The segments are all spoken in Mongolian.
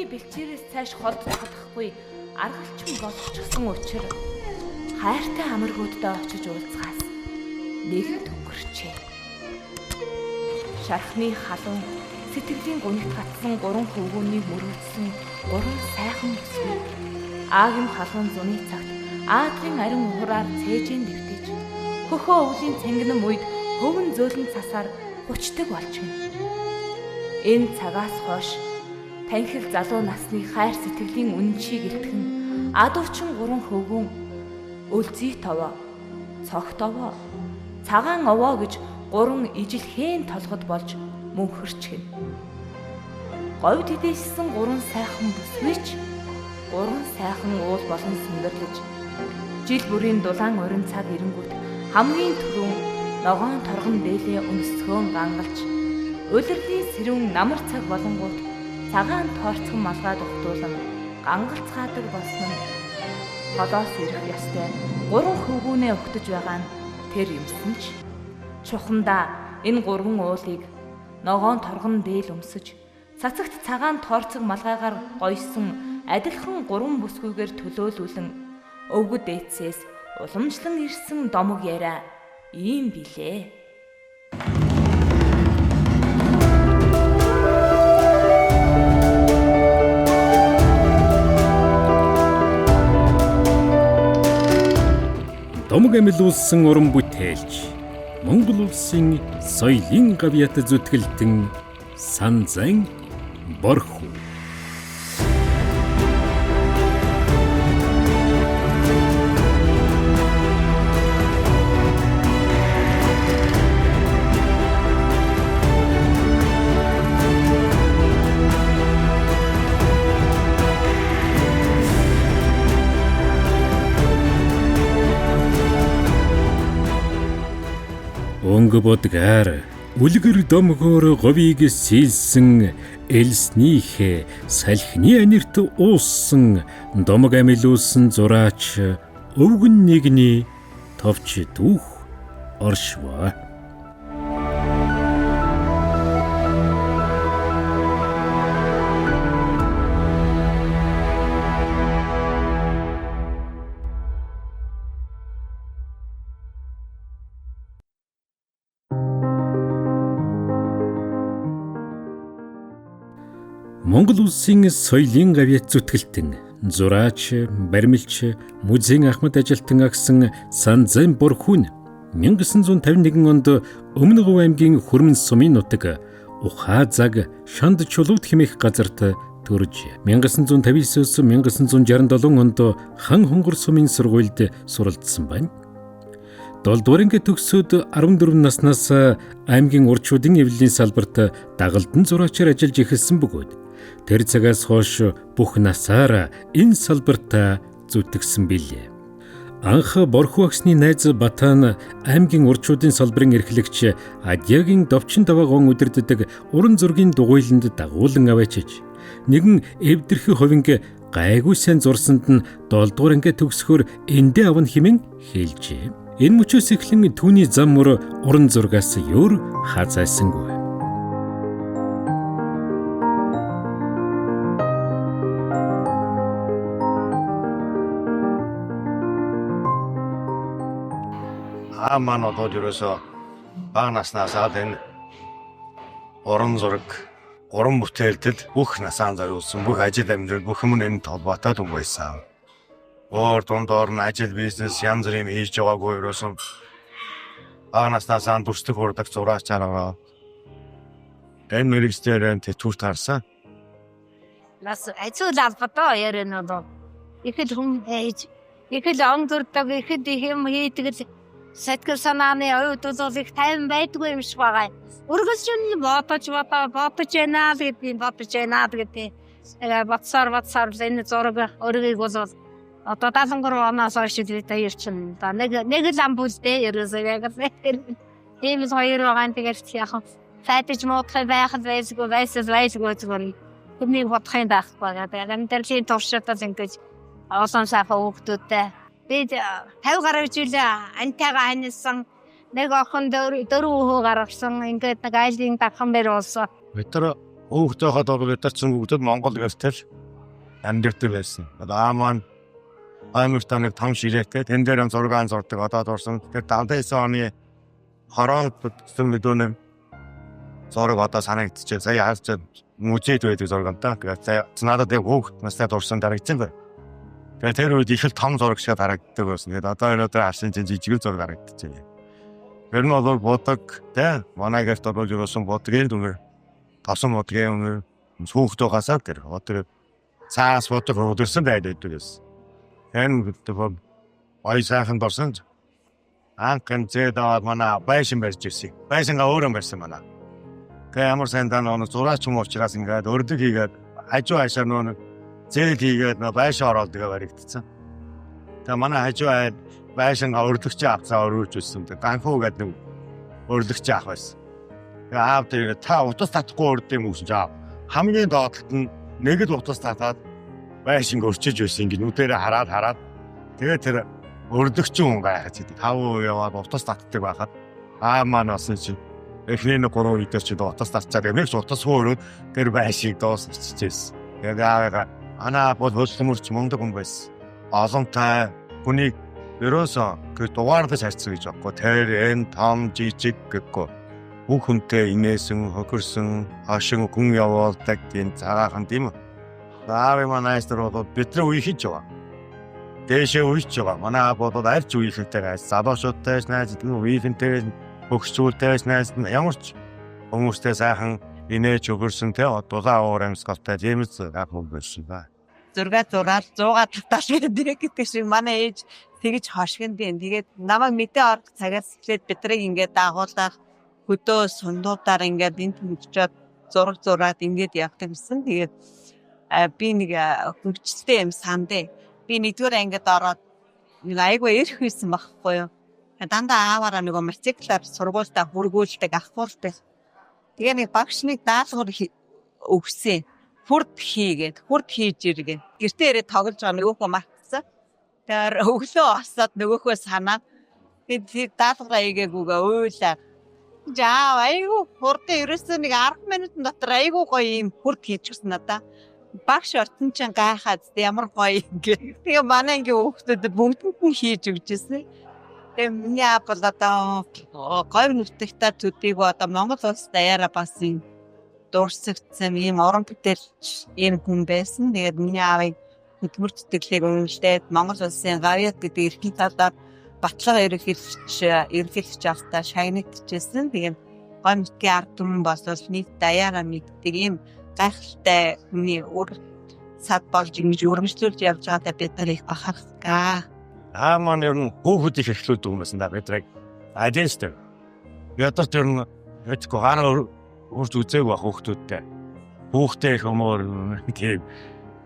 Хөргөний бэлчээрээс цааш холдож чадахгүй аргалчин болгочихсон учраас хайртай амаргуудтай очиж уулзахаас нэгэн төнгөрчээ. Шархны халуун сэтгэлийн гунигт гатсан 3 хөвгүүнийг мөрөөдсөн 3 сайхан бүсгүй аагийн халуун зуны цагт аадын арин ухраар цээжэн дэвтэж хөхөө өвлийн цангинам үед хөвөн зөөлөн цасаар хүчдэг болж гин. Энэ цагаас хойш танхил залуу насны хайр сэтгэлийн үнэнчийг илтгэн адуучин 3 хөвгүүн өлзий товоо, цогт овоо, цагаан овоо гэж 3 ижил хэн толгод болж мөнхөрч гин. Говьд хідээссэн 3 сайхан бүсгүйч 3 сайхан уул болон сэмдэрлэж жил бүрийн дулаан урин цаг ирэнгүүт хамгийн түрүүн ногоон торгон дээлээ өнсгөөн гангалж улирлын сэрүүн намар цаг болонгууд цагаан тоорцхон малгай дугтуулан гангалцгаадаг болсон нь холоос ирэх ёстой 3 хөвгүүнээ өгтөж байгаа нь тэр юмсан ч чухамдаа энэ 3 уулыг ногоон торгон дээл өмсөж цацагт цагаан тоорцог малгайгаар гойсон адилхан 3 бүсгүйгээр төлөөлүүлэн өвгөд дээдсээс уламжлан ирсэн домог яриа ийм билээ. Домог амилуулсан уран бүтээлч Монгол улсын соёлын гавьяат зүтгэлтэн Санзайн Борху. Онгободгаар үлгэр домгоор говийг сийлсэн элснийхээ салхины анирт ууссан домог амилуулсан зураач өвгөн нэгний товч дүүх оршва. Монгол улсын соёлын гавьяат зүтгэлтэн зураач, баримлч, музейн ахмад ажилтан агсан Санзайн Борху нь 1951 онд Өмнө Говь аймгийн Хүрмэн сумын нутаг Ухаа заг Шанд чулууд хэмээх газарт төрж 1959-1967 онд Хан Хонгор сумын сургуульд суралцсан байна. 7 дугаар анги төгсөөд 14 наснаас аймгийн урчуудын эвлэлийн салбарт дагалдан зураачаар ажиллаж эхэлсэн бөгөөд тэр цагаас хойш бүх насаараа энэ салбарт зүтгэсэн билээ. Анх Борху агсны найз Батан аймгийн урчуудын салбарын эрхлэгч Адягийн Довчин даваагон удирддаг уран зургийн дугуйланд дагуулan аваачиж нэгэн эвдэрхи ховинг гайгүй сайн зурсанд нь 7 дугаар анги төгсөхөөр эндээ авна хэмээн хэлжээ. Энэ мөчөөс эхлэн түүний зам мөр уран зургаас өөр хазаасангүй. Маань одоо ерөөсөө бага наснаас энэ уран зураг, уран бүтээлд бүх насаан зориулсан бүх ажил амьдрал бүх юм энэ толботой дүн байсан. Өөр дундор нь ажил бизнес янз бүрийн хийж байгаагүй ерөөсөн бага наснаас дүрслэх урдаг зураачаар энэ мэрэгчлэр тэтгүүр таарсан. Нас ажил албадаа ярэнэ. Ихэд хүн ээж, ихэд он зурдаг, ихэд юм хийдэг сэтгэл санааны оюутнууд их тайван байдгүй юм шиг байгаа. Өргөсчн бодож байна гэдэг. Батсаар энэ зураг өргөгийг бол одоо 73 оноос хойш дээд ирчин. Да нэг л ам бүлдээ ерөөсөө яг ийм л хоёр байгаа. Тэгээд яг файтж модхай байхад байсгүй зүгээр. Хүнийг бодохын байхгүй. Тэгээд амьдралын туршидад ингэж олон сайхан хүүхдүүдтэй бид 50 гаруй жил антайгаа ханилсан нэг охин 4 хүү гаргасан ингээд нэг айлын давхан бэр болсон. Бид нар Хүүхдээ хад бол өдөрцөн бүгд Монгол гэртэл амьдэрдэг байсан. Одоо маань Америкт нэг том ширээтэй тэн дээр зургаан зурдаг одоо дурсан. Тэгэхээр 59 оны хороод бүтсэн мэдүүн зураг одоо санагдчихэ. Сая харж музейд байдаг зургантай. Тэгээд надад яг хүүхд настай дурсан дарагдсан бай. Тэгээд тэр үед их л том зураг шиг харагддаг байсан. Тэгээд одоо өнөөдөр харсан чинь жижиг зураг харагдчихэ. Тэр нь бол бодог тэ манай гэрт бол юусан бодгийн дүнэр тосон бодгийн үнэр хүүхдээ хасаад тэр одоо цаас бодог өдөрсөн байдаг гэсэн. Энэ бол ой сайхан дурсан. Анхан зэдаа манай байшин барьж ирсэн. Байшингаа өөрөө барьсан манай. Тэгээ ямар сайн даа нөө зураач юм уучраас ингээд өрдөг хийгээд хажуу хашаа нөө зээл хийгээд нөө байшин ороод тэгээ баригдсан. Тэгээ манай хажуу хаад байшингаа өрдөгч авцаа өрөөж өссөн. Тэгээ ганхуу гэдэг нэг өрдөгч авах байсан. Тэгээ аав тэгээ та утас татахгүй өрдөг юм уу гэж аав. Хамгийн доотлолт нь нэг л утас татаад байшинг өрчиж байсан ингэ нүдэрээ хараад тэгээ тэр өрдөгч хүн гайхаж идэв. 5% яваад утас татдаг байхад маань болсон чинь эхний 3 үедэр чи утас татчаад эмэгч утас хөөрөөд тэр байшиг дуусчихжээ. Тэгээ аавгаа анаа бол хөдөлмөрч мундаг хүн байсан. Олонтай хүнийг ерөөсөө тэр дугаарлаж харьцсан гэж аахгүй. Тэр энэ том жижиг гэхгүй. Бүх хүнтэй инээсэн, хохирсон, хашин хүн явуулдаг тийм цагаахан тийм үү. Аав манайстер бол бидний үеийж байгаа. Дэшээ үеийж байгаа. Манай аав бол арч үеийнхтэй гайс. Залуучуудтай найз, үеийнхтэй хөгшчүүлтэй найз ямар ч хүмүүстэй сайхан инээж өгөрсөн те дулаан уур амьсгалтай Джеймс гах хүн байсан ба. Зураг 100-аар татааш гэдэг шиг манай ээж тэгж хошгин дээ. Тэгээд намайг мэдээ орох цагаас эхлээд бидрийг ингээд дагуулах хөдөө сундуудаар ингээд энд хөвчөөд зураг ингээд явдаг гэсэн. Тэгээд би нэг хөвчтэй юм сандээ. Би нэгдүгээр ангид ороод нэг айгүй ирэх байсан байхгүй юу. Дандаа ааваараа нэг мотоциклаар сургуультай хургуулдаг ахвартай. Тэгээ нэг багш нэг даалгавар өгсөн. Хурд хийгээд хурд хийж иргээд гэртээ ирээд тоглож байгаа нөгөөхөө магтсан. Тэр өглөө осоод нөгөөхөө санаад тэгээд даалгавраа хийгээгүйгээ уйлаа. Жаа айгу хурдын ерөөсөө нэг 10 минутын дотор айгу гоё юм хурд хийчихсэн надаа. Багш орсон чинь гайхаад ямар гоё юм гээ. Тэгээ манай ингээ хүүхдүүдэд бүгдэнд нь хийж өгчээсэн. Тэгээ миний аав бол одоо говь нүдтэй төдийг одоо Монгол улс даяараа бас юм дурсагцсан ийм орон бүтээлч ийм хүн байсан. Тэгээд миний аавыг хөдөлмөр зүтгэлийг үнэлээд Монгол улсын гавьяат гэдэг эрхийн талаар батлага ерөнхийлөгч автаа шагнагдчихсэн. Тэгээд говь нүдгийн ард түмэн болол нийт даяараа мэддэг ийм гайхалтай хүний үр сад болж ингэж өргөжлүүлж явж байгаадаа бид нар их бахархдаг. Маань ер нь хүүхэд их эхлүүлдэг юм байна да бидрэг. Адэнстер. Ятар тэр нь хэцгүй хараа үрж үзээг ба хүүхдүүдтэй. Хүүхдээ их өмөр тийм.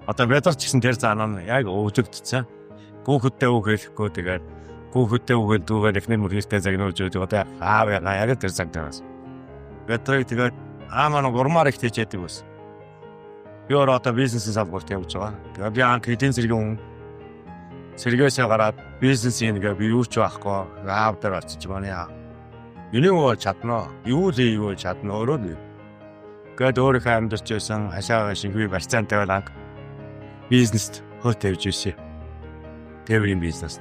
Одоо бидар ч гэсэн тэр заанаа яг өвдөгдсөн. Хүүхэдтэй үг хэлэхгүй тэгээд хүүхэдтэй үг дүүгээр эхний мөрхийтэй загнуулж өгдөг. Одоо аав яг тэр цагтаас. Бидрэг тэгээд маань гурмаар их тийчээдэг байсан. Би одоо бизнесийн салбарт явж байгаа. Тэгээд би анх эдийн засгийн сэргээсээ гараад бизнесийн ингээ би юу ч байхгүй аав дээр очиж манай юу чадна юу чадна өөрөө нь гээд өөрийнхөө амьдарч байсан хашаагаа шингүй барьцаантай байгаад бизнест хөөтөвж ирсэн. Тэврийн бизнес.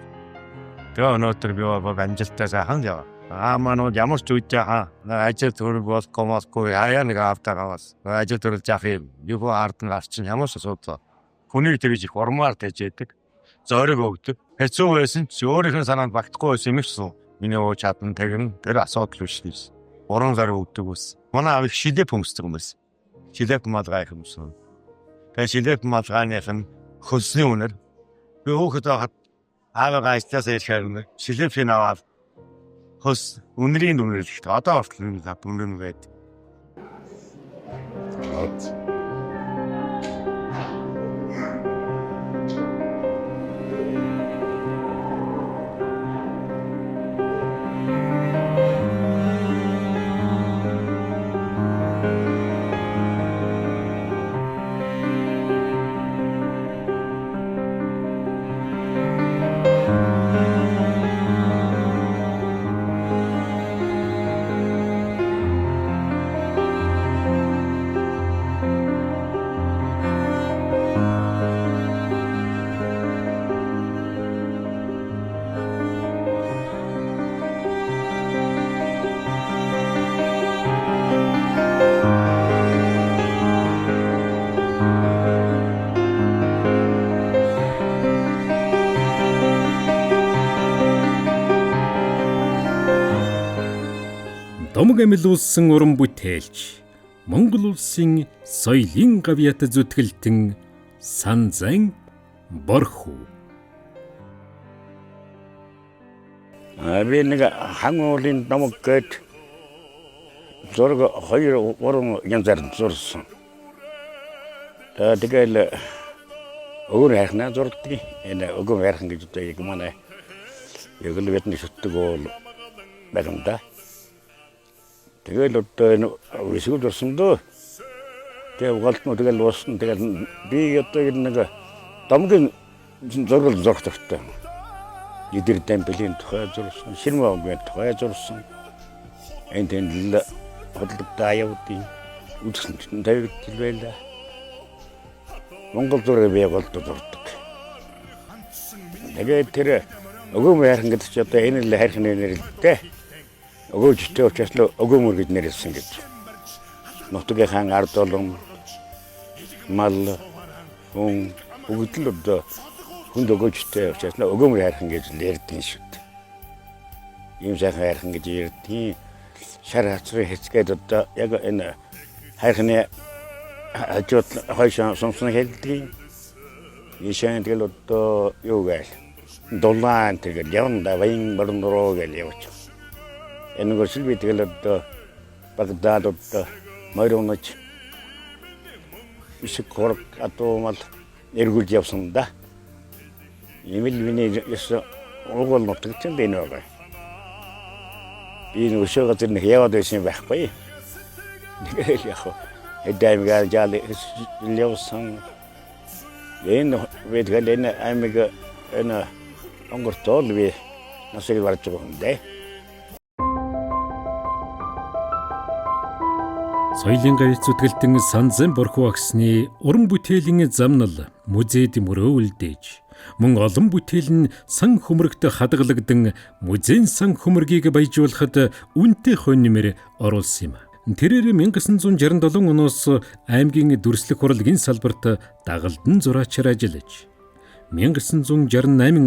Тэгээ өнөөдөр би бол амжилттай сайхан яваа. Маань ямар ч үедээ ажил төрөл бол комосгүй хаяа нэг автаагаас ажил төрөл жах юм юу ард нь гарч ямар ч асуудал хүнийг тэгж их урмаар тэжээдэг. Зориг өгдөг. Хэцүү байсан ч өөрийнхөө санаанд багтахгүй байсан юм шиг. Миний ууч чадна тэгэн тэр асуудал биш лээс. Уран зориг өгдөг ус. Манай аав их шилэп өмсдөг юм байсан. Шилэп малгай өмсөн. Тэгээ шилэп малгайных нь хөлсний үнэр. Би хөөхд байхад аавгаа ажлаас ирэхээр шилэпийг аваад хөлс үнэрийн үнэр л. Одоо хүртэл үнэр байд. Ломог амилуулсан уран бүтээлч Монгол улсын соёлын гавьяат зүтгэлтэн Санзан Борхуу. Би нэг хангуулын номог гээд зураг 2-3 янзаар зурсан. Тэгэл өөр хайхнаа зурдгийг энэ өгөө хайхан гэж одоо яг манай яг л бидний шүтдэг бол байгамда. Тэгэл одоо энэ өсгөл зурсан дөө. Тэгээ голтноо тэгэл уусна. Тэгэл би одоо нэг домгийн зураг зурхтагтай. Идэр темплийн тухай зурсан, Ширмаагийн тухай зурсан. Энд л хөдөлгөөнтэй явдیں۔ Үзсэн тавигдл байлаа. Монгол зураг би голд зурдаг. Тэгээд тэр өгөөм хайрхан гэдэг чи одоо энэ л хайрхны нэрлэлтэй. Өгөөжтэй учраас л өгөөмөр гэж нэрлсэн гэж. Нутгийн ард олон мал хүн бүгд л одоо хүнд өгөөжтэй учраас л өгөөмөр хайрхан гэж ярьдیں шүү дээ. Ийм сайхан хайрхан гэж ярьдیں۔ Шар хацрын хэцгээд одоо яг энэ хайрхны хажууд хойшоо сумсан хэлдэг. Ишэн тэгэл одоо юу гээл доллаан тэгэл явна вайн барнороо гэл явж. Энэ гол би тэгэл одоо Багдад одоо морьоноч ишиг корк атомал эргүүлж явсан да. Имэл миний яс угол нутагт энэ байгаа. Энэ өшөөгөө тэр нэг яваад байсан байхгүй. Тэгэл яг эдэмгээ жаал явсан. Энэ ведгэл энэ аймаг энэ онгортол би насыг барж байгаа юм дээ. Соёлын гавьяат зүтгэлтэн Санзан Борхуу агсны уран бүтээлийн замнал музейд мөрөөлдөөж мөн олон бүтээл нь сан хөмрөгт хадгалагдан музейн сан хөмрөгийг баяжуулахад үнэтэй хоньмэр оруулсан юм. Тэрээр 1967 оноос аймгийн дүрслэх хурлын салбарт дагалдан зураачаар ажиллаж 1968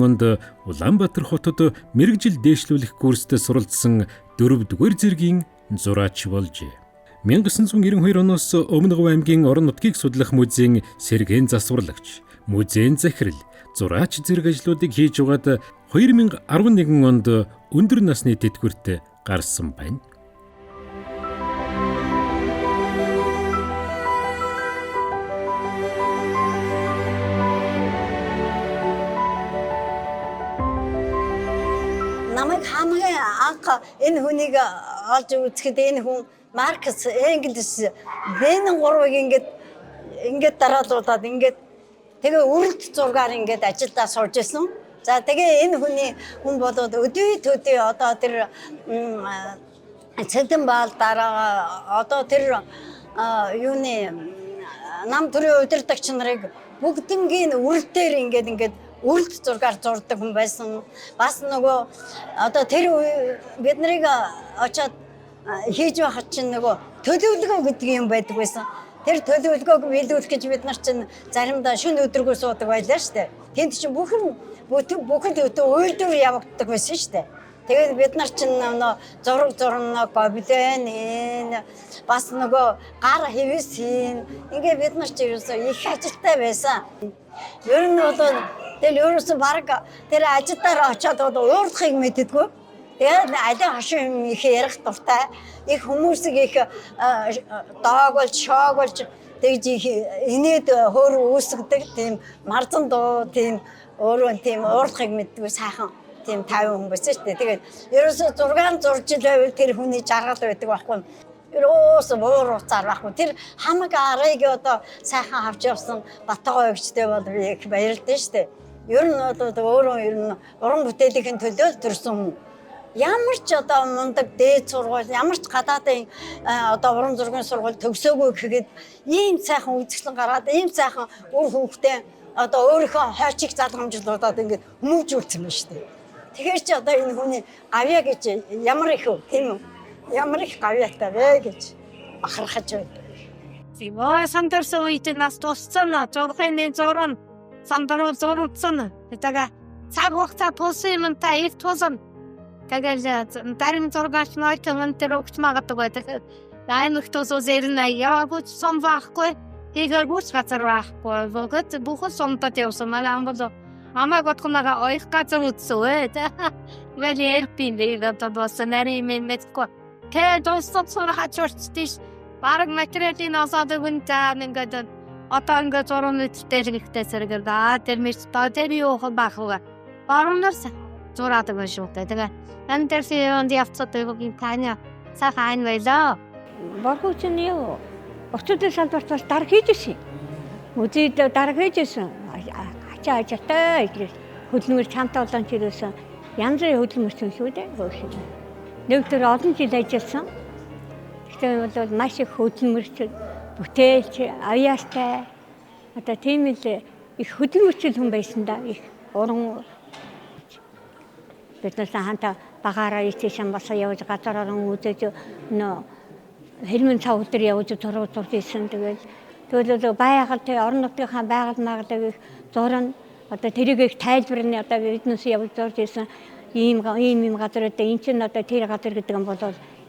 онд Улаанбаатар хотод мэргэжил дээшлүүлэх курст суралцсан 4-р зэргийн зураач болжээ. 1992 оноос Өмнөг аймгийн орон нутгийг судлах музейн сэргээн засварлагч, музейн захирал, зураач зэрэг ажлуудыг хийж угаад 2011 онд өндөр насны тэтгэврт гарсан байна. Намайг хамгийн анх энэ хүнийг олж үзэхэд энэ хүн Маркс, Энгельс, Ленин 3-ыг ингээд дараалуулаад ингээд тэгээ үрэлт зургаар ингээд ажилдаа сууж исэн. За тэгээ энэ хүн болоод өдөө төдөө одоо тэр цэдэн баал дараа одоо тэр юуны нам төрийн удирдагч нарыг бүгднгийн үрэлтээр ингээд үрэлт зургаар зурдаг хүн байсан. Бас нөгөө одоо тэр бид нарыг очоод хийж байхад чинь нөгөө төлөвлөгөө гэдэг юм байдаг байсан. Тэр төлөвлөгөөг биелүүлэх гэж бид нар чинь заримдаа шөнө өдргөө суудаг байлаа штэ. Тэнд чинь бүхэн үйлдвэр явагддаг байсан штэ. Тэгээд бид нар чинь нөгөө зураг зурна, гобелен энэ бас нөгөө гар хэвэс хийн. Ингээ бид нар чинь ерөөсөө их ажилтай байсан. Ер нь бол тэгэл ерөөсөө баг тэр ажилдаа очиод уурдахыг мэддэггүй. Тэгээд алин хошин их ярих дуртай. Их хүмүүсийг их доогуулж, шоогуулж тэгж инээд хөөр үүсгдэг тийм марзан дуу тийм өөрөө тийм уурдахыг мэддэггүй сайхан тийм 50 хүн байсан шүү дээ. Тэгээд ерөөсөө 6 зурж байвал тэр хүний жаргал байдаг байхгүй. Ерөөсөө муур уцаар байхгүй. Тэр хамаг арыг одоо сайхан авч явсан Батгой өгчтэй бол би их баярлалаа шүү дээ. Ер нь өөрөө ер нь уран бүтээлийн төлөө төрсөн хүн. Ямар ч одоо мундаг дээд сургууль, ямар ч гадаадын одоо уран зургийн сургууль төгсөөгүй гэхэд ийм сайхан үзэсгэлэн гараад, ийм сайхан үр хөвгтэй одоо өөрийнхөө хойчиг залгамжлуудад ингээд хүмүүжүүлсэн байна шүү дээ. Тэгэхээр чи одоо энэ хүний гавья гэж ямар их тийм үү? Ямар их гавьяатай вэ гэж бахархаж байна. Зимой сандарсан үед нас туссан, зурхины зурн сандаруу зурцсан. Тэгээ цаг хугацаа тулсан юм та их тулсан. Тэгэл дарин зургаач нойтон тэр өгч магадгүй байдаг. Аймагтаас ирнэ яваагүй сон байхгүй. Тийгээр бүс газар байхгүй. Бөгөөд бүхэн сомтод явсан маа амбал амаа готхнага ойх газар үтсвэ. Тэгэл эрпиндээ одоо болсон нарийн мэдгүй. Тэ достод сурахач урцтиш. Бараг материалын осоод гүнтаа ингээд одоо ингээд зураг нэттэй ихтэй зэрэг тэр мэт тэр юу бахгаа. Баруунаас зураад байгаа шүү дээ. Тэгээ антэрсийн явцад өгөгийн таня сайхан байлаа. Борхоч нь юу? Орчуудын салбартаас дарга хийжсэн. Үзээд дарга хийжсэн. Ачаа ажаатай гэж хөдөлмөр чамтай олон чирээсэн. Янз бүрийн хөдөлмөрсөн шүү дээ. Нэгдүгээр олон жил ажилласан. Тэгтээ бол маш их хөдөлмөрч, бүтээлч, аяастай. Одоо тийм л их хөдөлмөрчл хүн байсан да. Их уран биднээс ханта багаараа ичээшэн баса явж газар орон үзэж нөө хэрмэн цав өдөр явж зураг зурж исэн. Тэгэл байгаль тэ орон нутгийнхаа байгаль магадлал их зурна. Одоо тэрийг их тайлбарна. Одоо биднээс явж зурж исэн ийм газар одоо эн чинь одоо тэр газар гэдэг юм бол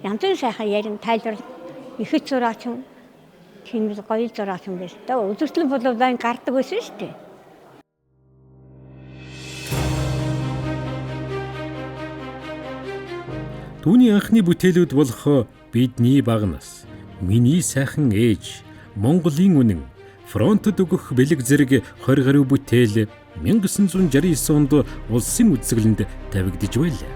янз бүрийн сайхан ярин тайлбар ихэд зураач юм. Тийм л гоё зураач юм байна. Одоо үзэгдлэн бол байн гардаг байсан шүү дээ. Түүний анхны бүтээлүүд болох Бидний багнаас, Миний сайхан ээж, Монголын үнэн, Фронтод өгөх бэлэг зэрэг 20 гаруй бүтээл 1969 онд улсын үзэсгэлэнд тавигдж байлаа.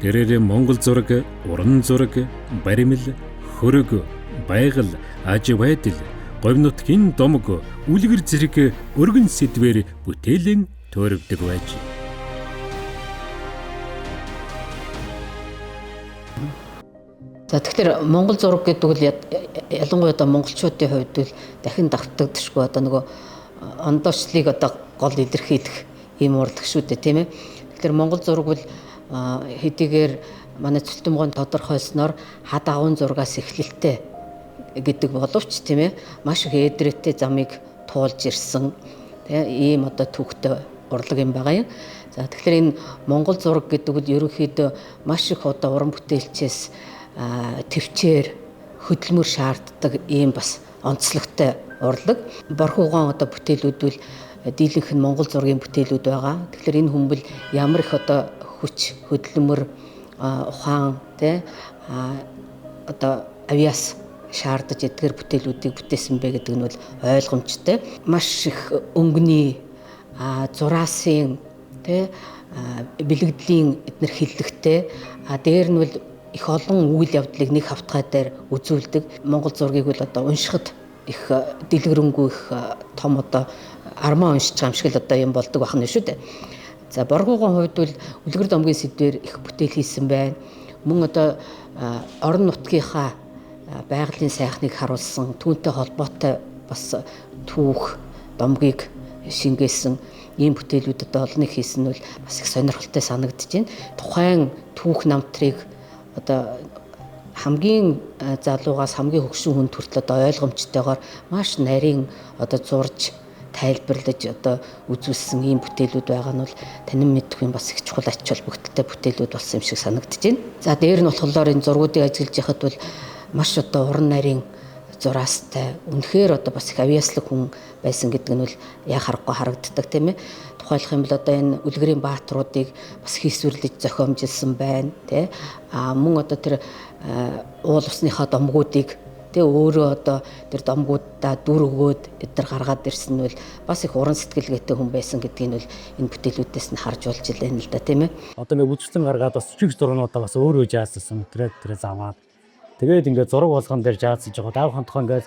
Тэрээр Монгол зураг, уран зураг, баримл, хөрөг, байгаль, аж байдал, говь нутгийн домог, үлгэр зэрэг өргөн сэдвээр бүтээлийн төрөвдөг байж. За тэгэхээр Монгол зураг гэдэг бол ялангуяа одоо монголчуудын хувьд бол дахин давтагдчихгүй одоо нөгөө ондоочлыг одоо гол илэрхийлэх ийм урлагш шүү дээ тийм ээ. Тэгэхээр Монгол зураг бол хэдийгээр манай Цөлтөмгөнд тодорхойлсноор хад агуун зургаас эхлэлтэй гэдэг боловч тийм ээ маш их эдрэттэй замыг туулж ирсэн тийм ийм одоо түүхтэй урлаг юм байгаа юм. За тэгэхээр энэ Монгол зураг гэдэг бол ерөнхийдөө маш их одоо уран бүтээлчээс төвчээр хөдөлмөр шаарддаг ийм бас онцлогтой урлаг. Борхуугаан одоо бүтээлүүд бол дийлэнх нь Монгол зургийн бүтээлүүд байгаа. Тэгэхээр энэ хүн бол ямар их одоо хүч хөдөлмөр ухаан тэ одоо авиас шаардаж эдгээр бүтээлүүдийг бүтээсэн бэ гэдэг нь бол ойлгомжтой. Маш их өнгөний зураасын тэ бэлэгдлийн эднэр хиллэгтэй дээр нь бол их олон үйл явдлыг нэг хавтгай дээр үзүүлдэг. Монгол зургийг бол одоо уншихад их дэлгэрэнгүй их том одоо армаа уншиж байгаа юм шиг л одоо юм болдог байна шүү дээ. За Боргуугаан хувьд бол үлгэр домгийн сэдвээр их бүтээл хийсэн байна. Мөн одоо орон нутгийнхаа байгалийн сайхныг харуулсан түүнтэй холбоотой бас түүх домгийг шингээсэн ийм бүтээлүүд одоо олныг хийсэн нь бол бас их сонирхолтой санагдаж байна. Тухайн түүх намтрыг одоо хамгийн залуугаас хамгийн хөгшин хүнд хүртэл одоо ойлгомжтойгоор маш нарийн одоо зурж тайлбарлаж одоо үзүүлсэн ийм бүтээлүүд байгаа нь бол танин мэдхгүй бас их чухал ач холбогдолтой бүтээлүүд болсон юм шиг санагдаж байна. За дээр нь болохоор энэ зургуудыг ажиллаж яхад бол маш одоо уран нарийн зураастай үнэхээр одоо бас их авьяаслаг хүн байсан гэдэг нь бол яа харахгүй харагддаг тийм ээ. Тухайлах юм бол одоо энэ үлгэрийн баатруудыг бас хийсвэрлэж зохиомжилсан байна тий. Мөн одоо тэр уул усныхаа домгуудыг тий өөрөө одоо тэр домгуудаа дүр өгөөд эдгээр гаргаад ирсэн нь бол бас их уран сэтгэлгээтэй хүн байсан гэдгийг нь бол энэ бүтээлүүдээс нь харж болж байна л да тийм ээ. Одоо нэг үзэсгэлэн гаргаад бас чиг зургуудаа бас өөрөө жаассан тэрэ замаад тэгээд ингээд зураг болгон дээр жаасж байгаа. Давхан тухайн ингээд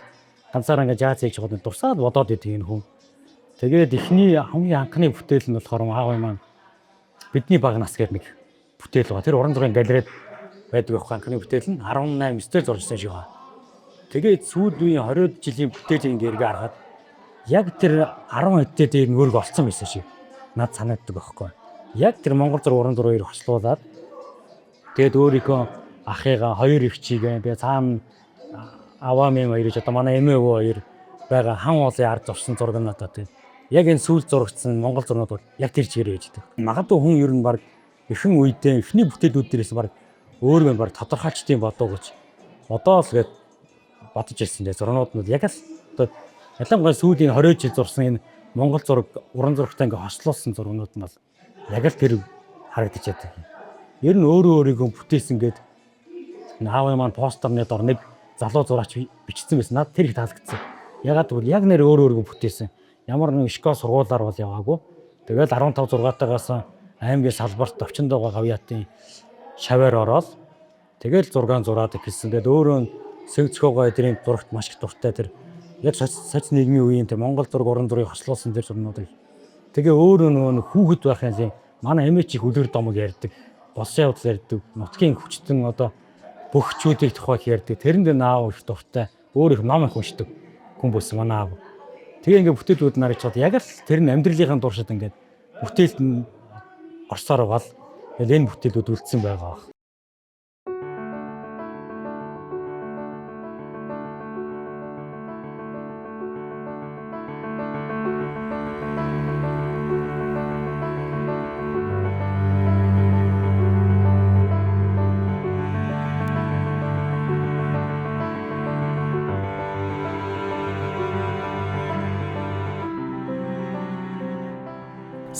ганцаараа ингээд жаас хийж байгаа дурсаад бодоод идэв энэ хүн. Тэгээд эхний хамгийн анхны бүтээл нь болохоор аав маань бидний багнаас гэдэг нэг бүтээл байгаа. Тэр уран зургийн галерейд байдаг байхгүй анхны бүтээл нь 18 стил зуржсан шиг байна. Тэгээд сүүл үеийн 20 жилийн бүтээлийн гэргээ харахад яг тэр 10 хэдтэй дээр нь өөргө олцсон байсан шиг над санагддаг байхгүй. Яг тэр Монгол зураг уран зургийг хослуулаад тэгээд өөрийнхөө ахыгаа хоёр ихчигээ би цаана аваамын хоёрч одоо манай эмээ өвөө хоёр байгаа хан уулын ард зурсан зураг нь одоо тийм яг энэ сүүл зурагдсан Монгол зурнууд бол яг тэр чигээр ээждэг. Магадгүй хүн ер нь баг Ихэнх үедээ эхний бүтээлүүд дээрээс баг өөрөө баг тодорхойлчдیں۔ Бодоо гэж одоо л гээд бодож ирсэн дээ. Зурнууд нь яг л одоо ялангуяа сүүлийн 20 жил зурсан энэ Монгол зураг уран зурагтай ингээ хослуулсан зургууд нь бол яг л тэр харагдаж байдаг. Ер нь өөрөө өөрийгөө бүтээсэн гээд наавын маань постерны дор нэг залуу зураач бичсэн байсан. Наад тэр их таалагдсан. Ягаад гэвэл яг нэр өөрийгөө бүтээсэн. Ямар нэг школ сургуулаар бол яваагүй. Тэгэл 15 6-таагаас аймгийн салбарт Довчондоо гавьяатын шаваар ороод тэгэл 6 зураад эхэлсэн. Тэгэл өөрөө Сэгцхөөгөө эдрийн зурагт маш их дуртай тэр яг соц нийгмийн үеийн тэр Монгол зураг уран зургийг хослуулсан тэр зурнуудыг тэгээ өөрөө нөгөө хүүхэд байхын манай эмээч их үлгэр домог ярьдаг. Болсон явдал ярьдаг. Нутгийн хүчтэн одоо бөхчүүдийг тухайх ярьдаг. Тэрэнд наав их дуртай. Өөр их ном их уншдаг хүн болсон манай аав. Тэгээ ингээ бүтээлүүд нарыг чад яг л тэр нь амьдралынхаа дуршид ингээд бүтээлд нь орсоор гал энэ бүтээлүүд үлдсэн байгаа.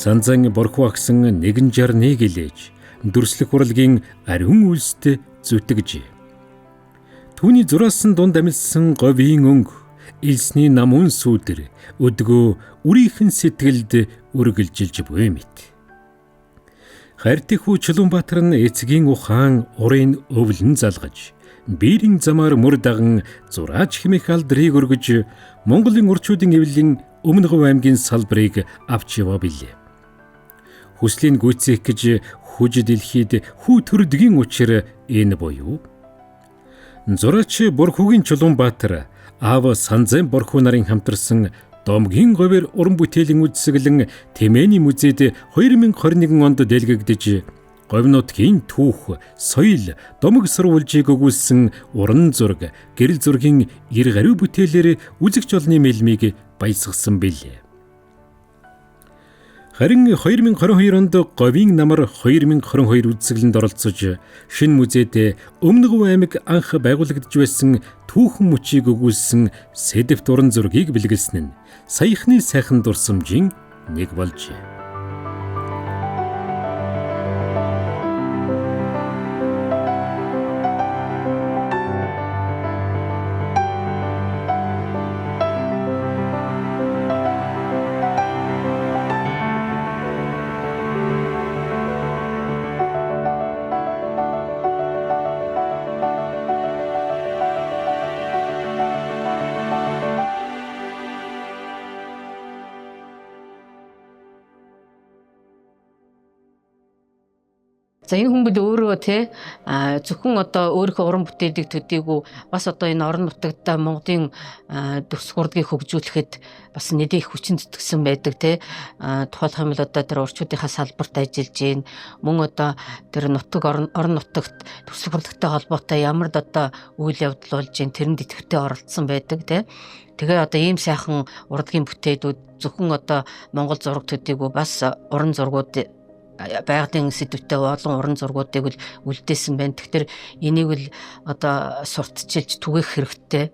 Санзан борхуу агсан 161 гэлээж дүрслэх урлагийн ариун үлстэй зүтгэж. Түүний зураасан дунд амилсан говийн өнгө, элсний намун сүдэр өдгөө үрийнхэн сэтгэлд үргэлжилж буй мэт. Хайртыхүү Чулуунбаатар нь эцгийн ухаан урын өвлөн залгаж, биерийн замаар мөр даган зураач хэмээх алдрыг өргөж, Монголын урчуудын эвлэлийн Өмнөг аймгийн салбарыг авч яваа билээ. Хүслийн гүйцэх гэж хүж дэлхийд хүү төрдгийн учир энэ буюу зураач Борхуугийн Чулуунбаатар аав Санзан борхуу нарын хамтарсан Домгийн говьэр уран бүтээлийн үзэсгэлэн Тэмээний музейд 2021 онд дэлгэгдэж говь нутгийн түүх, соёл, домог сурвалжийг өгүүлсэн уран зураг, гэрэл зургийн 90 гаруй бүтээлээр үзэгч олны мэлмийг баясгасан билээ. Харин 2022 онд говийн намар 2022 үзэсгэлэнд оролцож шинэ музейд Өмнөг аймаг анх байгуулагдж байсан түүхэн мөчийг өгүүлсэн сэдэвт уран зургийг бэлгэлсэн нь саяхны сайхан дурсамжийн нэг болжээ. За энэ хүн бол өөрөө зөвхөн одоо өөрийнхөө уран бүтээлийг төдийгүй бас одоо энэ орон нутагт Монголын дүрслэх урлагийг хөгжүүлэхэд бас нэлээд их хүчин зүтгэсэн байдаг тухайлх юм бол одоо тэр урчуудынхаа салбарт ажиллаж гин мөн одоо тэр нутаг орон нутагт дүрслэх урлагтай холбоотой ямар d одоо үйл явдал болж гин тэрэнд идэвхтэй оролцсон байдаг тэгээ одоо ийм сайхан урлагийн бүтээлүүд зөвхөн одоо Монгол зураг төдийгүй бас уран зургууд байгалийн сэдвтэй олон уран зургуудыг л үлдээсэн байна. Тэгэхээр энийг л одоо сурталчилж түгээх хэрэгтэй.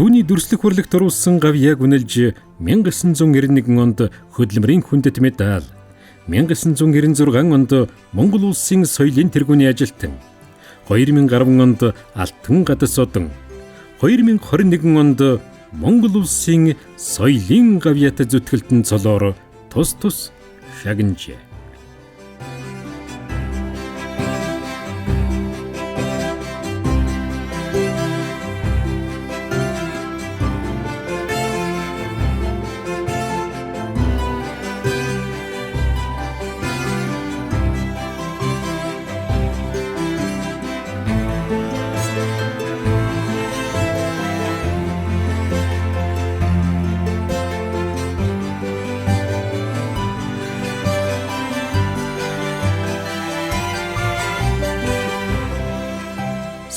Түүний дүрслэх урлагт оруулсан гавьяаг үнэлж 1991 онд хөдөлмөрийн хүндэт медаль, 1996 онд Монгол улсын соёлын тэргүүний ажилтан, 2010 онд алтан гадас одон, 2021 онд Монгол улсын соёлын гавьяат зүтгэлтэн цолоор тус тус шагнажээ.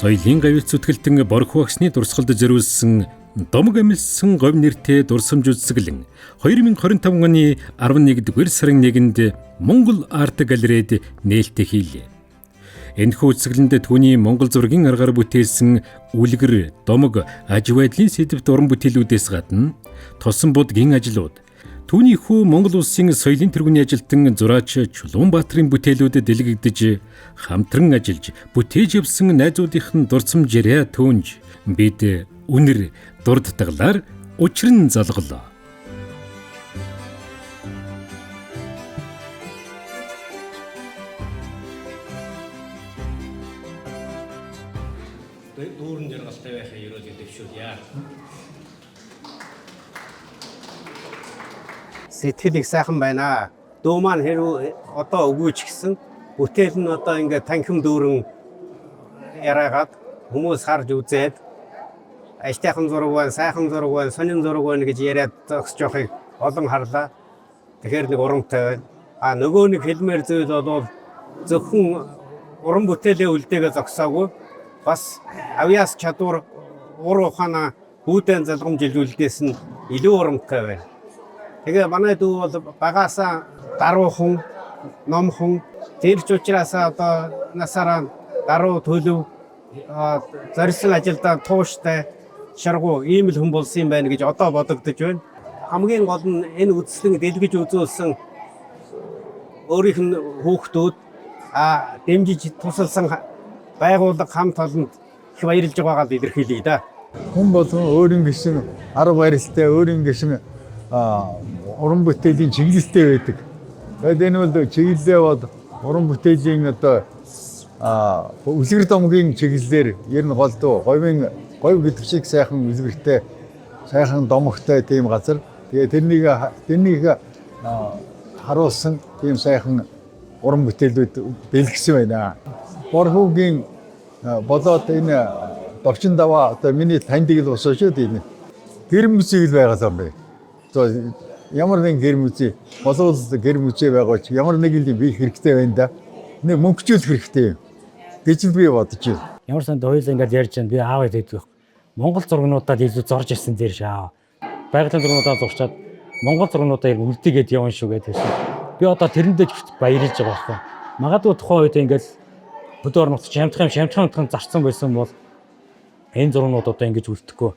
Соёлын гавьяц зүтгэлтэн борхо багсны дурсгалд зориулсан Домог амилсан говь нэртэй дурсамж үзэсгэлэн 2025 оны 11-р сарын 1-нд Монгол Арт галерейд нээлттэй хийлээ. Энэхүү үзэсгэлэнд түүний Монгол зургийн аргаар бүтээсэн үлгэр, домог, аж байдлын сэдвт уран бүтээлүүдээс гадна тосон будгийн ажлууд, түүний хүү Монгол улсын соёлын тэргүүний ажилтан зураач Чулуунбаатарын бүтээлүүдэд дэлгэгдэж хамтран ажиллаж бүтээж явсан найзуудынх нь дурсамж яриа түүнж бид үнэр дурд даглаар учран залголоо. Дүүрэн жаргалтай байхаа ерөөдөө дэвшүүлье. Сэтгэл их сайхан байна. Дөө маань хэрвээ одоо өгөөч гэсэн бүтээл нь одоо ингээд танхим дүүрэн яраагаад хүмүүс харж үзээд аштайхан зураг байна, сайхан зураг байна, сонин зураг байна гэж яриад зогсож явахыг олон харлаа. Тэгэхээр нэг урамтай байна. А нөгөө нэг хэлмээр зүйл бол зөвхөн уран бүтээлээ үлдээгээ зогсоогүй бас авьяас чадвар ур ухаана бүдэн залгамж илүүлдээс нь илүү урамтай байна. Тэгээ манай дүү бол багаасаа даруухан, номхон тэр ч учраас одоо насаараа даруу төлөв зорьсон ажилдаа тууштай шаргуу ийм л хүн болсон юм байна гэж одоо бодогдож байна. Хамгийн гол нь энэ үзэсгэлэн дэлгэж үзүүлсэн өөрийнх нь хүүхдүүд дэмжиж тусалсан байгууллага хамт олонд их баярлж байгаагаа илэрхийлье да. Хүн болгон өөрийн гишин арга барилтай, өөрийн гишин уран бүтээлийн чиглэлтэй байдаг. Тэгээд энэ бол чиглэлээ бол уран бүтээлийн одоо үлгэр домгийн чиглэлээр ер нь голдуу говь гэдэг шиг сайхан үлгэртэй, сайхан домогтой тийм газар. Тэгээд тэрнийг харуулсан тийм сайхан уран бүтээлүүд бэлгэсэн байна. Борхогийн болоод энэ довчин даваа одоо миний таньдаг л босоо шүү дээ. Гэр музей л байгаа юм бэ. Ямар нэг гэр музей, болоод гэр музей байгаа ч ямар нэг л би хэрэгтэй байна да. Нэг мөнгөчүүлэх хэрэгтэй гэж би бодож байна. Ямар санд хоёул ингээд ярьж байна. Би аав гэдэг. Монгол зургнуудад илүү зорж ирсэн дээр шаа. Байгалийн зургнуудаа зурчаад Монгол зургнуудаа яг үлдээгээд явна шүү гэдэг. Би одоо тэрэндээ баярлж байгаа байхгүй. Магадгүй тухайн үед ингээд хөдөө орон нутгийн шамтхан зарцсан байсан бол энэ зургнууд одоо ингэж үлдэхгүй.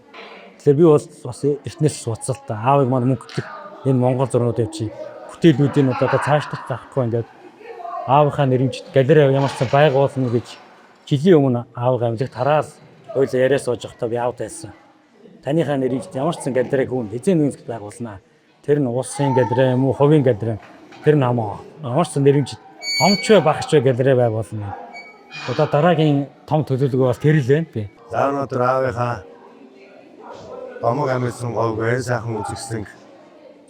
Тэгэхээр би бас эртнээс суцал та аавыг маань мөнгөлөх энэ Монгол зургнуудын чи бүтээлүүдийн одоо цаашдах заахгүй ингээд аавынхаа нэрмж галерей ямар ч байгуулна гэж жилийн өмнө аав гамлаг тараас ойлоо яриа сууж байхдаа би аавд байсан. Таныхаа нэрийг ямар ч галерей хүн эзэн үнэлж байгуулнаа. Тэр нь улсын галерей юм уу, хувийн галерей. Тэр нь ямар ч нэрмж томч багч галерей байгуулна. Одоо дараагийн том төлөвлөгөө бас тэр л байна би. За өнөөдөр аавынхаа домог амилсан говь сайхан үзэсгэлэн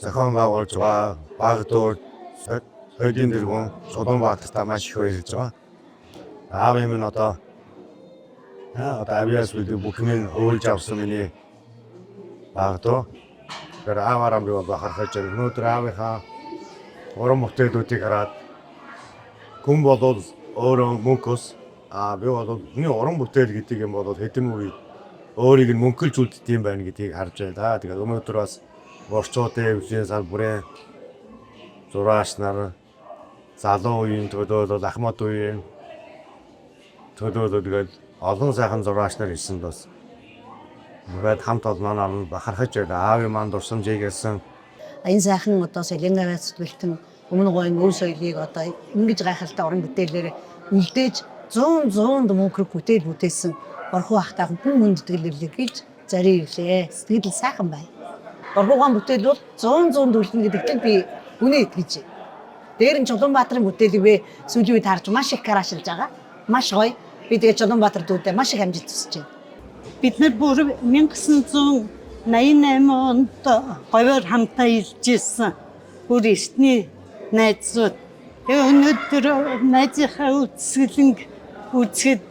зохион байгуулж байгаа Багдуур соёлын тэргүүн Чулуунбаатарт маш их баярлж байгаа. Аав юм одоо авьяас үлдээ бүхнийг өөлж авсан миний Багдуур. Тэр ааваараа би бахархаж байгаа. Өнөөдөр аавынхаа уран бүтээлүүдийг хараад хүн болол өөрөө мөнгөс би бол миний уран бүтээл гэдэг юм бол хэдэн үе өөрийг нь мөнгөлж үлддэг юм байна гэдгийг харж байна. Тэгээд өнөөдөр бас орчуудын өвлийн салбарын зураач нар залуу үеийн төлөөлөл Ахмад үеийн төлөөлөл тэгээд олон сайхан зураач нар ирсэн бас ингээд хамт олноо бахархаж байгаа. Аавын маань дурсамжийг хэлсэн. Энэ сайхан одоо соёлын авьяас зүтгэлтэн өмнө гоён өв соёлыг одоо ингэж гайхалтай уран бүтээлээр үлдээж 100 мөнгөрөг бүтээл бүтээсэн Борхоо ахтай хүн хүндэтгэл гэж зарим ирлээ. Сэтгэл сайхан байна. Борхоогийн бүтээл бол 100 дүрлэн гэдэгт би үнэ итгэж байна. Дээр нь Чулуунбаатарын бүтээлийг би сүүлийн үед харж маш их карашилж байгаа. Маш гоё. Би тэгээ Чулуунбаатар дүүтэй маш их амжилт хүсэж байна. Бид нар бүр 1988 онд говьор хамтаа илжсэн. Бүр эртний найзууд. Тэгээ өнөөдөр найзынхаа үзэсгэлэнг үзэхэд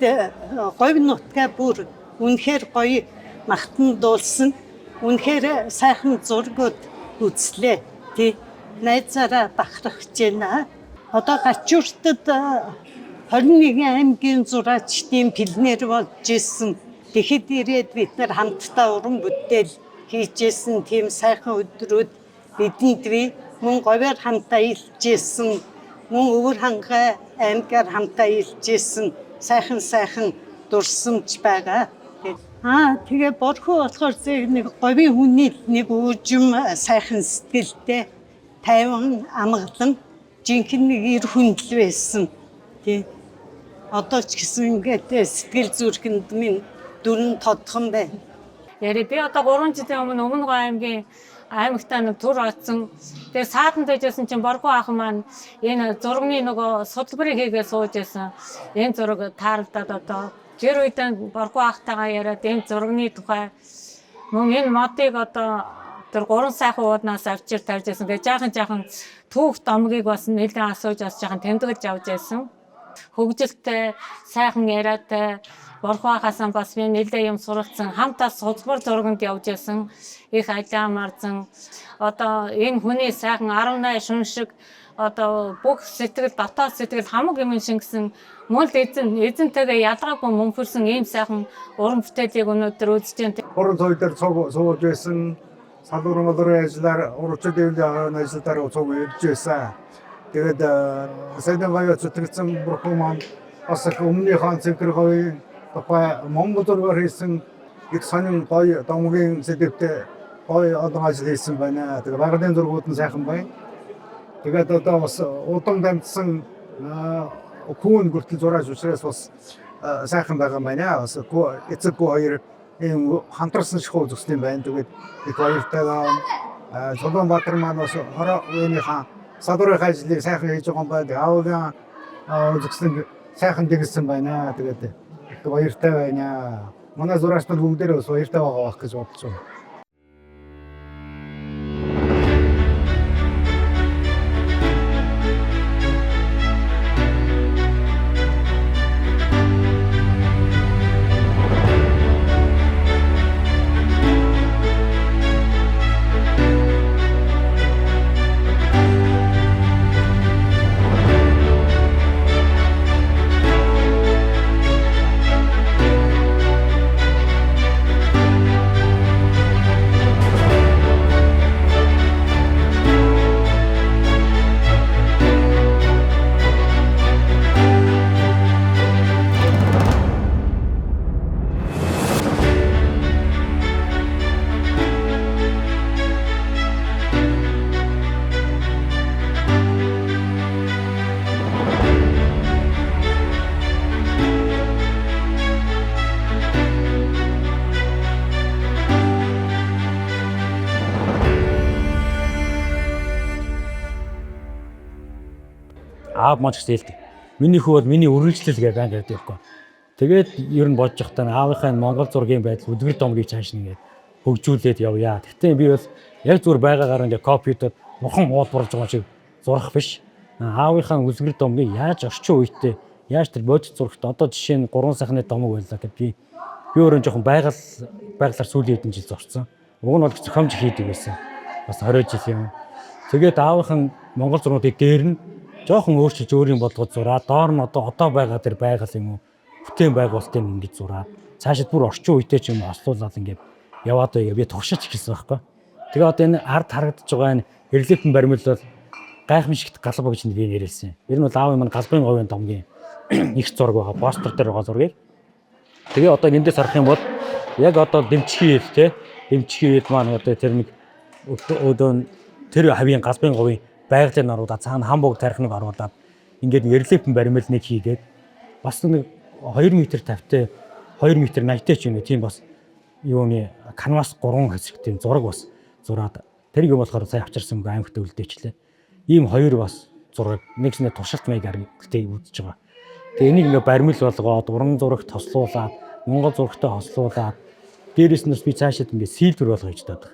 говь нутгаа бүр үнэхээр гоё магтан дуулсан. Үнэхээр сайхан зургууд үзлээ. Тий найзаараа бахархаж байна. Одоо гачууртад 21 аймгийн зураачдын пионер болж исэн. Тэгэхэд ирээд бид нар хамтдаа уран бүтээл хийжсэн тийм сайхан өдрүүд бидэнд бий. Мөн говьор хамтаа илжсэн, мөн өвөр хангай аймгаар хамтаа илжсэн сайхан дурсамж байгаа. Тэгээ борхоо болохоор нэг говийн хүний нэг уужим сайхан сэтгэлтэй, тайван амгалан жинхэнэ нэг эр хүндэл байсан. Тий. Одоо ч гэсэн ингээд сэтгэл зүрхэнд минь дүрэн тодхон байна. Яри би одоо 3 жилийн өмнө аймгийн аймагтаа нэг тур очсон. Тэгээ саатанд байжсэн чинь боргоо ах маань энэ зургийн нөгөө судалбарыг хийгээ сууж байсан. Энэ зураг таарлаад одоо тэр үед боргоо ахтайгаа яриад энэ зургийн тухай мөн энэ модыг одоо тэр 3 сайхан ууднаас авчир тавьж байсан. Тэгээ жаахан түүх домгийг бас нэлээд асууж бас жаахан тэмдэглэж авч байсан. Хөгжилтэй, сайхан яриатай борхоо хасан бас би нэлээд юм суралцсан. Хамтаа судалбар зурганд явж байсан. Их ажаа марзан одоо энэ хүний сайхан 18 шүн шиг одоо бүх сэтгэл дотоод сэтгэл хамаг юм шингэсэн мөн эзэнтэйгээ ялгаагүй мөнхөрсөн ийм сайхан уран бүтээлийг өнөөдөр үзэж байна. Уран зүй дээр сууж байсан. Салбар малрын ажиллаар урагчид дэвлэн ажилладаг цуг ирж байсан. Тэгээд сайдан баяр зүтгэсэн бурхан маань бас өмнөхийн цэвэрхой тухай Монгол зургаар хийсэн их сонин гоё домгийн сэдвтэй гоё олон ажил хийсэн байна. Тэгээд багын зургууд нь сайхан байна. Тэгээд одоо бас удам дамжсан хүүн хүртэл зураач учраас бас сайхан байгаа байна. Бас эцэггүй хоёр ийм хамтарсан шоу зүстэй байна. Тэгээд их баяртай Чулуунбаатар маань бас хороо үеийнхаа садурын ажлыг сайхан хийж байгаа юм байна. Аавын зүгсэн сайхан дэглэсэн байна. Тэгээд их баяртай байна. Манай зурагч нар бүгдээрээ бас баяртай байгаа байх гэж бодож байна. Аав маань ч хэлдэг. Миний хүү бол миний үргэлжлэл гэж байна гэдэг юм. Тэгээд ер нь бодож байхдаа аавынхаа Монгол зургийн байдал өдгөр домгийг цааш нэгээд хөгжүүлээд явъя. Гэхдээ би бол яг зүгээр байгаагаар ингээд компьютер мухан уулбарж байгаа шиг зурах биш. Аавынхаа үлгэр домгийг яаж орчин үетэй яаж тэр бодит зурагт одоо жишээ нь 3 сайхны домог байлаа гэхэд би өөрөө жоохон байгалаар сүүлийн хэдэн жил зурцсан. Уг нь бол зохиомж хийдэг байсан. Бас 20 жил юм. Тэгээд аавынхаа Монгол зургуудыг дээр нь жоохон өөрчилж өөрийн болгоод зураад доор нь одоо байгаа тэр байгаль юм уу бүтээн байгуулалтыг ингэж зураад цаашид бүр орчин үетэй ч юм ослуулаад ингэж яваад байга би туршиж эхэлсэн байхгүй. Тэгээ одоо энэ ард харагдаж байгаа энэ релефэн баримл бол гайхамшигт галбаа гэж би нэрэлсэн. Ер нь бол аав юм галбын говийн домгийн их зураг байгаа постер дээр байгаа зургийг. Тэгээ одоо эндээс харах юм бол яг одоо дэмчгийн хэл те дэмчгийн хэл маань одоо тэр нэг өдөө тэр хавийн галбын говийн байгалийн оруудаа цаана хамбог тархиныг оруулаад ингээд релефэн баримл нэг хийгээд бас нэг 2 м тавьтай 2 м 80-тай ч юм уу тийм бас юуны канвас 3 хэсэгтэй зураг бас зураад тэрийг юм болохоор сая авчирсан аймагт үлдээчлээ. Ийм хоёр бас зураг нэгснээ туршилт маягаар гэдэг үзэж байгаа. Тэгээ энийг ингээд баримл болгоод уран зурагт тослуулаад Монгол зурагтай хослуулаад дээрээс нь би цаашид ингээд силвер болгож даад.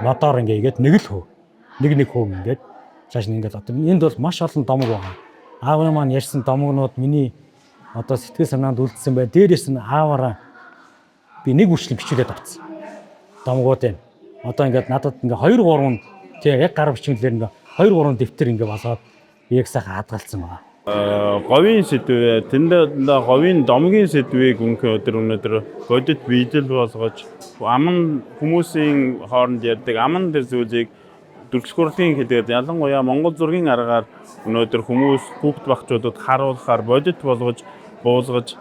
Модоор ингээд нэг л хөө нэг хөө ингээд цааш нь ингээд одоо энд бол маш олон домог байгаа. Аавын маань ярьсан домогнууд миний одоо сэтгэл санаанд үлдсэн бай. Дээрээс нь ааваараа би нэг үрчлэн бичүүлээд авцсан. Домогууд энэ. Одоо ингээд надад ингээд 2 3 тий яг гар бичмэлээр ингээд 2 3 дэвтэр ингээд болоод яг сайхан хадгалсан байгаа. говийн сэдвээ тэнд говийн домгийн сэдвийг өнөөдөр бодит биелэл болгож аман хүмүүсийн хооронд ярьдаг аман дээр зүйлийг дүрслэхүүрлийн хэлээр ялангуяа Монгол зургийн аргаар өнөөдөр хүмүүс хүүхд багчуудад харуулахаар бодит болгож буулгаж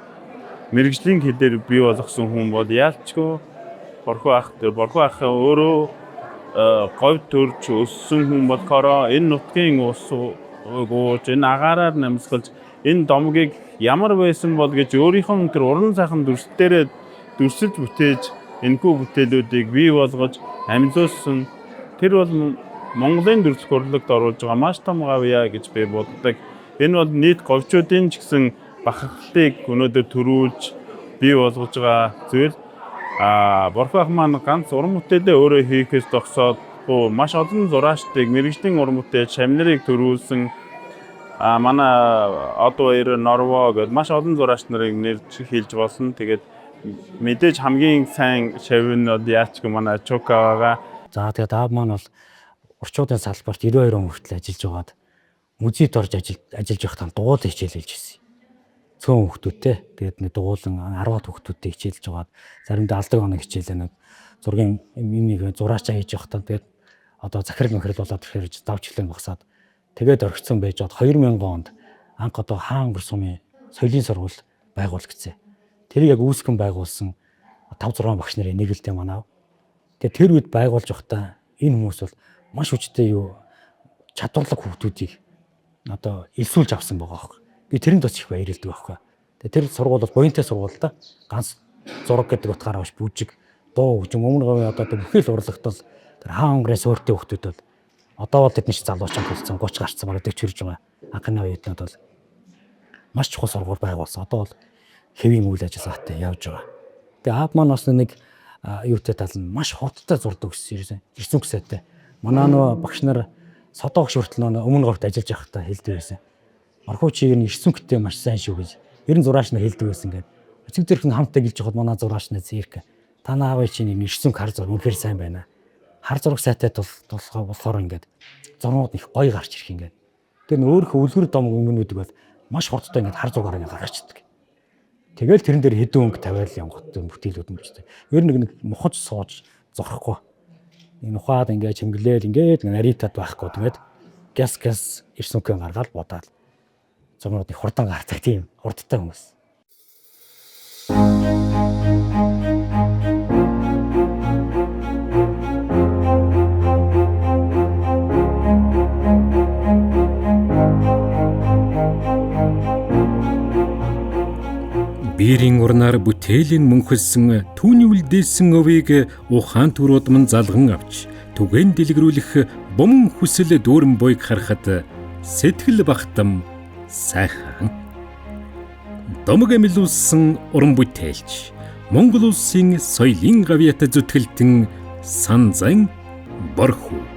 мэрэгжлийн хэлээр бий болгосон хүн бол яалчгүй Борхоо ах өөрөө говь төрж өссөн хүн болохоор энэ нутгийн ус гооч энэ агаараар намсгалж энэ домгийг ямар байсан бол гэж өөрийнхөө тэр уран сайхан дүрслэлээр дүрсэлж бүтээж энэхүү бүтээлүүдийг бий болгож амьлуулсан тэр бол Монголын дүрслэх урлагт оруулж байгаа маш том гавьяа гэж би боддог. Энэ бол нийт говьчуудын ч гэсэн бахархлыг өнөөдөр төрүүлж бий болгож байгаа зүйл. Борхоо ах маань ганц уран бүтээлээ өөрөө хийхээс зогсоод маш олон зураачдыг мэрэгжлийн уран бүтээл шамнарыг төрүүлсэн манай Одваяр Норво гэдэг маш олон зураач нарыг нэрж хэлж болсон. Тэгээд мэдээж хамгийн сайн шавь нь яачгүй манай Чука байгаа. За тэгээд аав маань бол орчуудын салбарт 92 он хүртэл ажиллаж байгаад музейд орж ажиллаж байхдаа дугуйл хичээл хэлж ирсэн. Цөөн хүүхдүүдтэй. Тэгээд нэг дугуулan 10-аад хүүхдүүдтэй хичээлж байгаад заримдаа алдаг оног хичээлээ нэг зургийн нэг зураачаа хийж явахдаа тэгээд одоо захирал болоод ирэхээр давчлан багсаад тэгээд орхисон байж бод 2000 онд анх одоо хаан өнгөр сумын соёлын сургууль байгуулагдсан. Тэрийг яг үүсгэн байгуулсан 5-6 багш нарын нэг л дээ манаа. Тэгээд тэр үед байгуулж байхдаа энэ хүмүүс бол маш хүчтэй чадварлаг хүүхдүүдийг одоо элсүүлж авсан байгаа байхгүй. Би тэрэнд бас их баярлдаг байхгүй. Тэгээд тэр сургууль бол буянтай сургууль да. Ганц зураг гэдэг утгаараа биш бүжиг дуу хөгжим өмнө говийн одоо бүхэл урлагт бол тэр хаан өнгөрөөс өөртөө хүүхдүүд бол одоо бол тэдний залуучууд болсон 30 гарцсан бараг 40 хүрж байгаа. Анхны үеийнүүд бол маш чухал сургууль байгуулсан. Одоо бол хэвийн үйл ажиллагаатай явж байгаа. Тэгээ аав маань бас нэг юутай тал нь маш хурдтай зурдаг гэсэн ирсэн гэсэтэй. Манай нөө багш нар содоогш хүртэл өмнө говьт ажиллаж байхдаа хэлдэг байсан. Мархуу чиг нь ирсэн гэдэг маш сайн шүү гэж. 90 зураач нар хэлдэг байсан гэдэг. Эцэг зэрэг хамтаа гэлж явахад манай зураач нар зирк. Та наавын чинь ирсэн хар зураг үнэхээр сайн байна. Хар зураг сайтай болохоор ингээд зурнууд их гоё гарч ирэх ингээд. Тэр нь өөрийнхөө үлгэр дом өмнөдүүд бол маш хурдтай ингээд хар зургаар ингээд гаргацдаг. Тэгэл тэрэн дээр хэдэн өнгө тавиал явгад бүтээлүүд мөрчтэй. Ер нь нэг мухаж сууж зурхгүй. Энэ ухаад ингээд чимгэлээл ингээд наритад байхгүй тэгээд гяс ирсэн өнгө гаргаад бодаад зурнууд их хурдан гардаг тийм хурдтай хүмүүс. Биерийн урнаар бүтээлийн мөнхөлсөн түүний үлдээсэн өвийг ухаан түрүүд мань залган авч түгээн дэлгэрүүлэх бом хүсэл дүүрэн буйг харахад сэтгэл багтам сайхан. Домог амилуулсан уран бүтээлч Монгол улсын соёлын гавьяатай зүтгэлтэн Санзан Борхоо